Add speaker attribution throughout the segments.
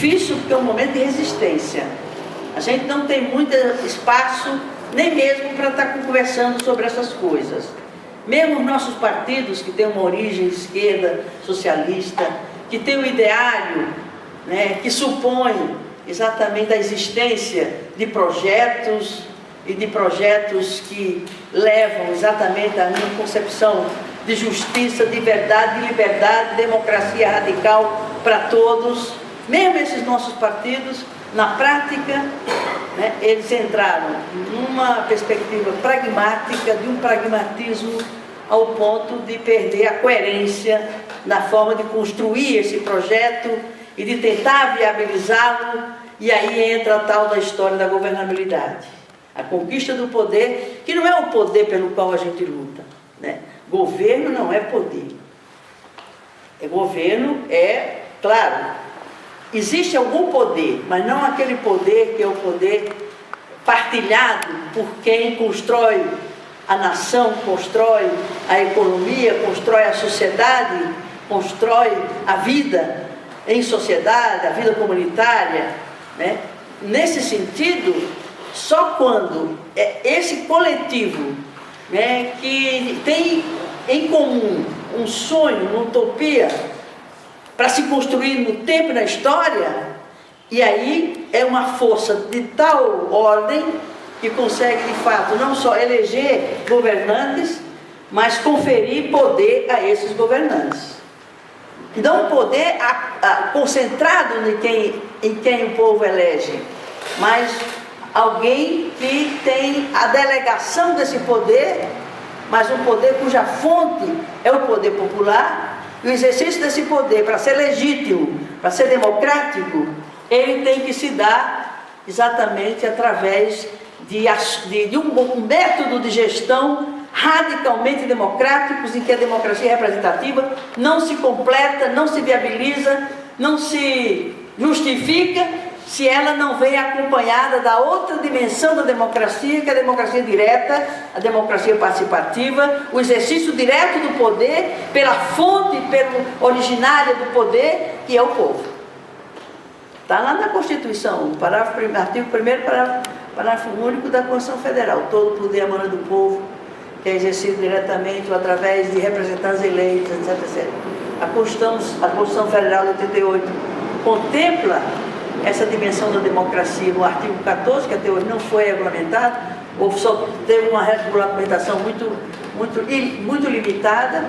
Speaker 1: difícil porque é um momento de resistência. A gente não tem muito espaço, nem mesmo para estar conversando sobre essas coisas. Mesmo os nossos partidos, que têm uma origem de esquerda socialista, que têm um ideário, né, que supõe exatamente a existência de projetos e de projetos que levam exatamente a minha concepção de justiça, de verdade, de liberdade, de democracia radical para todos. Mesmo esses nossos partidos, na prática, né, eles entraram numa perspectiva pragmática, de um pragmatismo ao ponto de perder a coerência na forma de construir esse projeto e de tentar viabilizá-lo, e aí entra a tal da história da governabilidade. A conquista do poder, que não é o poder pelo qual a gente luta, né? Governo não é poder. Governo é, claro, existe algum poder, mas não aquele poder que é o poder partilhado por quem constrói a nação, constrói a economia, constrói a sociedade, constrói a vida em sociedade, a vida comunitária, né? Nesse sentido, só quando esse coletivo, né, que tem em comum um sonho, uma utopia, para se construir no tempo e na história, e aí é uma força de tal ordem que consegue, de fato, não só eleger governantes, mas conferir poder a esses governantes. E não um poder concentrado em quem o povo elege, mas alguém que tem a delegação desse poder, mas um poder cuja fonte é o poder popular, e o exercício desse poder, para ser legítimo, para ser democrático, ele tem que se dar exatamente através de um método de gestão radicalmente democráticos, em que a democracia representativa não se completa, não se viabiliza, não se justifica, se ela não vem acompanhada da outra dimensão da democracia, que é a democracia direta, a democracia participativa, o exercício direto do poder, pela fonte, pelo originária do poder, que é o povo. Está lá na Constituição, no artigo 1º, parágrafo único da Constituição Federal. Todo o poder emana do povo, que é exercido diretamente ou através de representantes eleitos, etc, etc. A Constituição Federal de 88 contempla essa dimensão da democracia no artigo 14, que até hoje não foi regulamentado, ou só teve uma regulamentação muito limitada,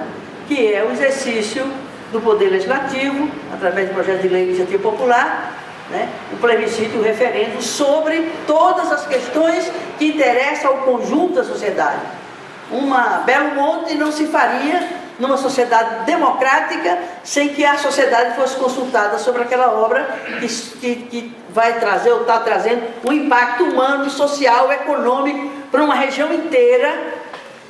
Speaker 1: que é o exercício do poder legislativo, através de projetos de lei de iniciativa popular, né, o plebiscito e o referendo sobre todas as questões que interessam ao conjunto da sociedade. Belo monte não se faria numa sociedade democrática sem que a sociedade fosse consultada sobre aquela obra que vai trazer ou está trazendo um impacto humano, social, econômico para uma região inteira.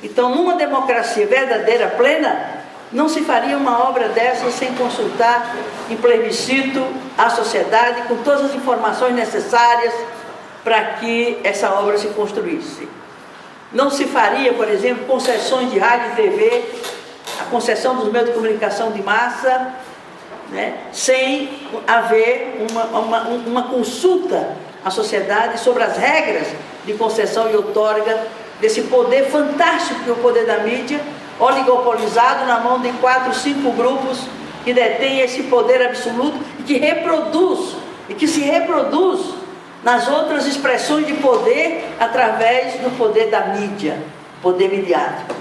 Speaker 1: Então, numa democracia verdadeira, plena, não se faria uma obra dessa sem consultar em plebiscito a sociedade com todas as informações necessárias para que essa obra se construísse. Não se faria, por exemplo, concessões de rádio e TV, a concessão dos meios de comunicação de massa, né, sem haver uma consulta à sociedade sobre as regras de concessão e outorga desse poder fantástico que é o poder da mídia, oligopolizado na mão de 4, 5 grupos que detêm esse poder absoluto e que se reproduz nas outras expressões de poder através do poder da mídia, poder midiático.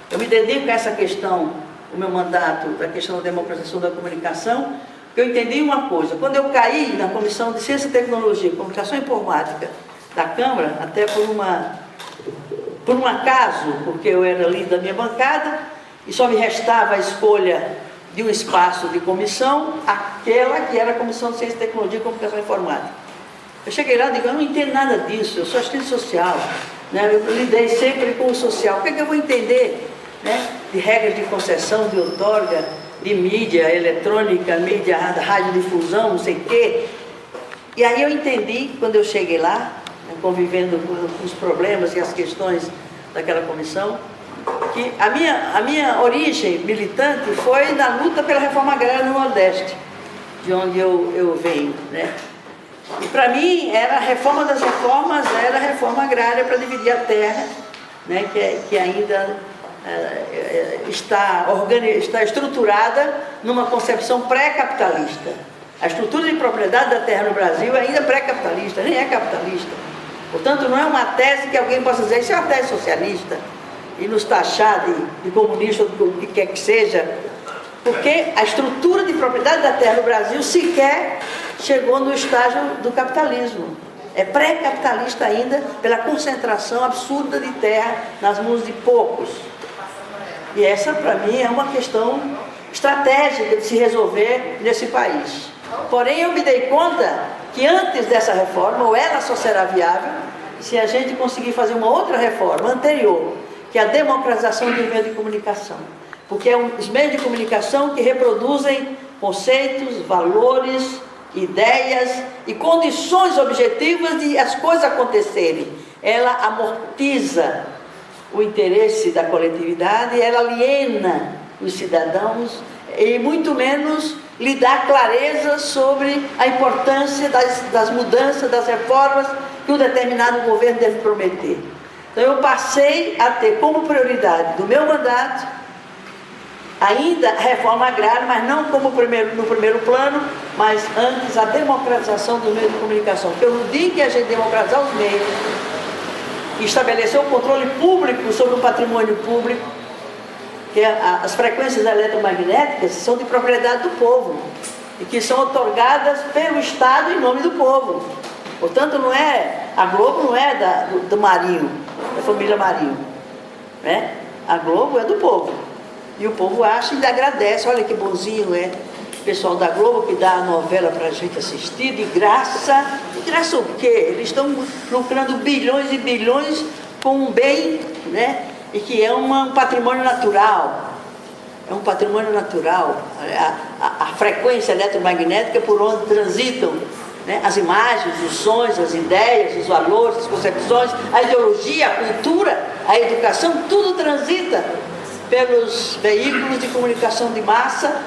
Speaker 1: Eu me dedico a essa questão, o meu mandato, da questão da democratização da comunicação, porque eu entendi uma coisa. Quando eu caí na Comissão de Ciência e Tecnologia, Comunicação e Informática da Câmara, até por um acaso, porque eu era líder da minha bancada, e só me restava a escolha de um espaço de comissão, aquela que era a Comissão de Ciência e Tecnologia, Comunicação e Informática. Eu cheguei lá e digo, eu não entendo nada disso, eu sou assistente social, né? Eu lidei sempre com o social, o que é que eu vou entender, né, de regras de concessão, de outorga, de mídia eletrônica, mídia, radiodifusão, não sei o quê. E aí eu entendi, quando eu cheguei lá, né, convivendo com os problemas e as questões daquela comissão, que a minha origem militante foi na luta pela reforma agrária no Nordeste. de onde eu venho, né? E para mim era a reforma das reformas, era a reforma agrária para dividir a terra, né? Que ainda está estruturada numa concepção pré-capitalista. A estrutura de propriedade da terra no Brasil é ainda pré-capitalista, nem é capitalista. Portanto, não é uma tese que alguém possa dizer, isso é uma tese socialista, e nos taxar de comunista, do que quer que seja, porque a estrutura de propriedade da terra no Brasil sequer chegou no estágio do capitalismo. É pré-capitalista ainda pela concentração absurda de terra nas mãos de poucos. E essa, para mim, é uma questão estratégica de se resolver nesse país. Porém, eu me dei conta que antes dessa reforma, ou ela só será viável, se a gente conseguir fazer uma outra reforma anterior, que é a democratização dos meios de comunicação. Porque é os meios de comunicação que reproduzem conceitos, valores, ideias e condições objetivas de as coisas acontecerem. Ela amortiza o interesse da coletividade, ela aliena os cidadãos e muito menos lhe dá clareza sobre a importância das mudanças, das reformas que um determinado governo deve prometer. Então eu passei a ter como prioridade do meu mandato ainda a reforma agrária, mas não como no primeiro plano, mas antes a democratização dos meios de comunicação. Porque no dia em que a gente democratizar os meios e estabelecer o controle público sobre o patrimônio público, que as frequências eletromagnéticas são de propriedade do povo e que são otorgadas pelo Estado em nome do povo. Portanto, a Globo não é do Marinho, da família Marinho, né? A Globo é do povo. E o povo acha e ainda agradece, olha que bonzinho é o pessoal da Globo que dá a novela para a gente assistir, de graça. De graça o quê? Eles estão lucrando bilhões e bilhões com um bem, né? E que é um patrimônio natural. É um patrimônio natural. A frequência eletromagnética por onde transitam, né, as imagens, os sons, as ideias, os valores, as concepções, a ideologia, a cultura, a educação, tudo transita pelos veículos de comunicação de massa.